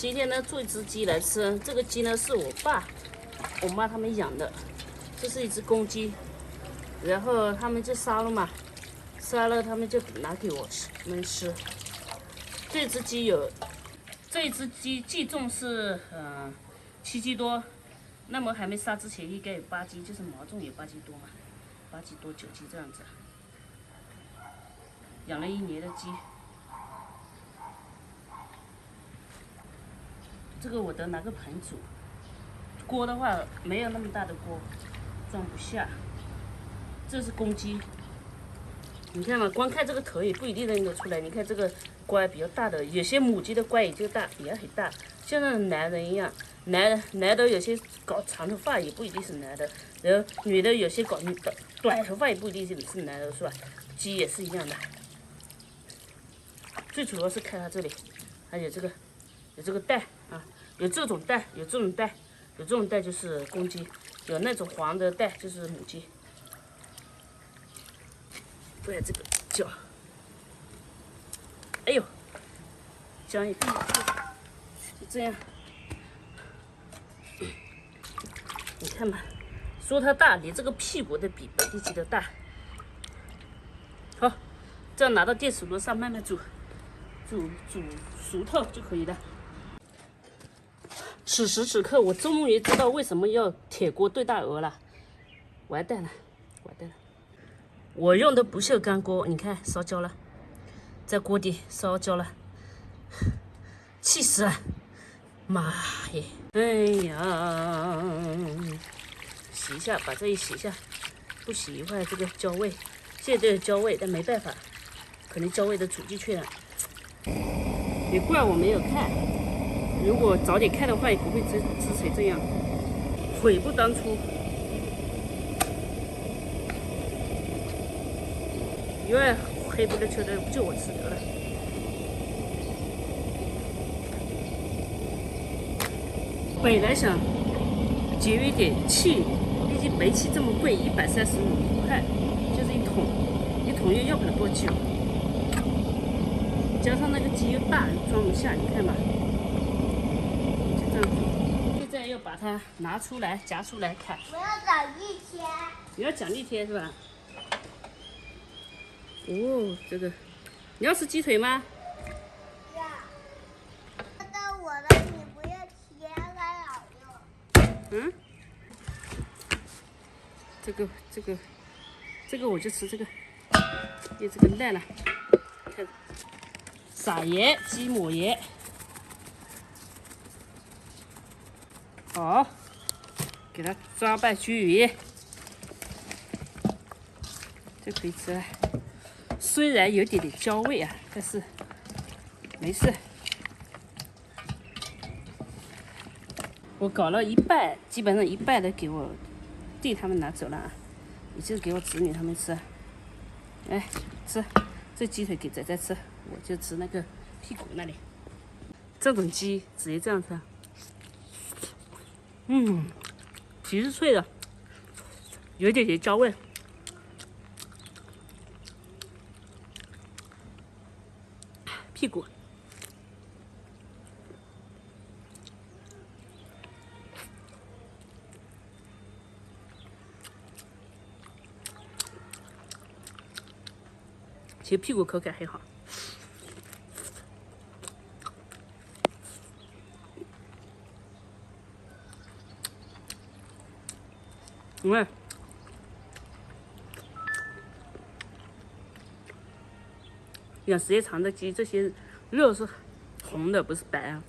今天呢，做一只鸡來吃。这个鸡呢是我爸、我媽他們養的，這是一只公雞，然後他們就殺了嘛，殺了他們就拿給我們吃。這只雞計重是7斤多，那麼還沒殺之前應該有8斤，就是毛重有8斤多嘛，8斤多9斤這樣子。養了1年的雞。這個我得拿個盆煮，鍋的話沒有那麼大的鍋，裝不下。這是公雞，你看嘛，光看這個頭也不一定認得出來。你看這個乖比較大的，有些母雞的乖也就大，也很大，像那種男人一樣。男的有些搞長頭髮也不一定是男的，然後女的有些搞短頭髮也不一定是男的，是吧？雞也是一樣的。最主要是看它這裡，還有這個，有這個帶啊。有這種帶，有這種帶，有這種帶就是公雞，有那種黃的帶就是母雞。对，這個腳，哎呦，腳也閉住，就這樣。你看嘛，說它大，你這個屁股都比本地雞的大。好，這樣拿到電磁爐上慢慢煮，煮熟透就可以了。此時此刻，我終於知道為什麼要鐵鍋燉大鵝了。完蛋了，完蛋了！我用的不鏽鋼鍋，你看燒焦了，在鍋底燒焦了，氣死了！媽耶！哎呀，洗一下，把這一洗一下，不洗的話，這個焦味，現在都有焦味，但沒辦法，可能焦味都煮進去了。也怪我沒有看。如果早點看的話，也不會吃成這樣，悔不當初。因為黑不溜秋的，不就我吃得了。本來想節約點氣，畢竟煤氣這麼貴，135塊，就是一桶又要不了多久。加上那個雞又大，裝不下，你看吧。現在要把它拿出來，夾出來看。我要長一天。你要長一天是吧？哦，這個，你要吃雞腿嗎？要。到我了，你不要切了，老用。嗯？這個我就吃這個，因為這個爛了。看，撒鹽，雞抹鹽。好，給它抓拌均勻，就可以吃了。雖然有點焦味啊，但是沒事。我搞了一半，基本上一半的給我弟他們拿走了啊，也就是給我子女他們吃。哎，吃，這雞腿給仔仔吃，我就吃那個屁股那裡。這種雞直接這樣吃。皮是脆的，有一點點焦味。屁股，其實屁股口感很好。養時間長的雞，這些肉是紅的，不是白啊。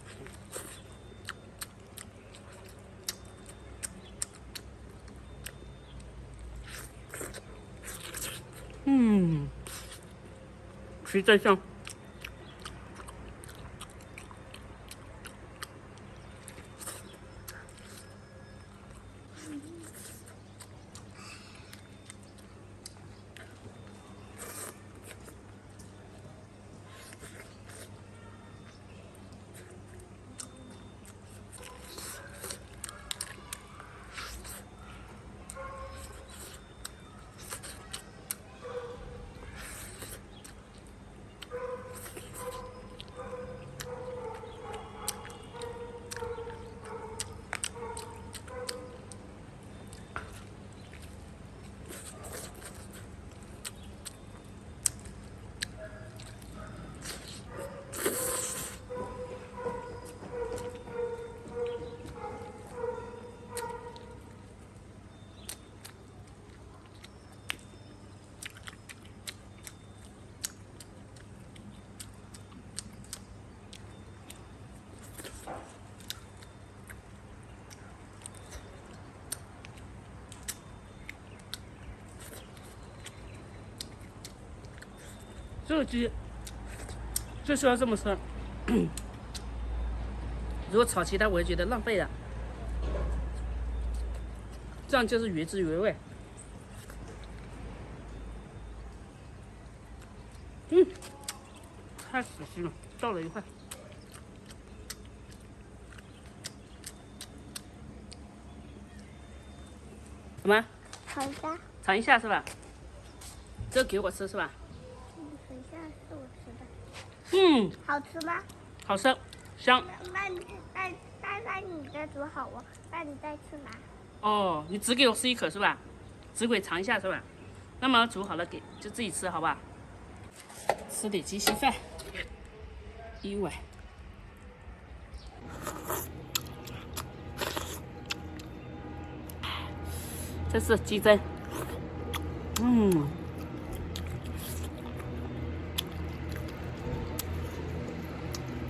實在香。這個雞就需要這麼吃。如果炒其他，我也覺得浪費了。這樣就是原汁原味。太死心了，倒了一块。什么？尝一下。尝一下是吧？这个给我吃是吧？等一下是我吃的。好吃吗？好吃，香。那你再煮好哦，那你再吃嘛。哦，你只给我吃一口是吧？只给尝一下是吧？那么煮好了就自己吃好吧？吃点鸡稀饭，1碗。这是鸡胗，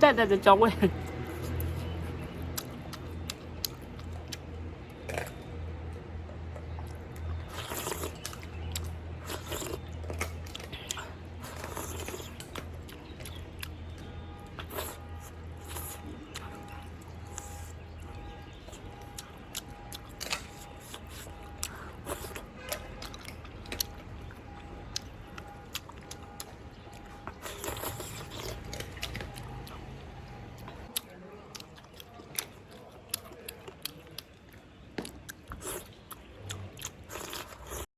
淡淡的椒味。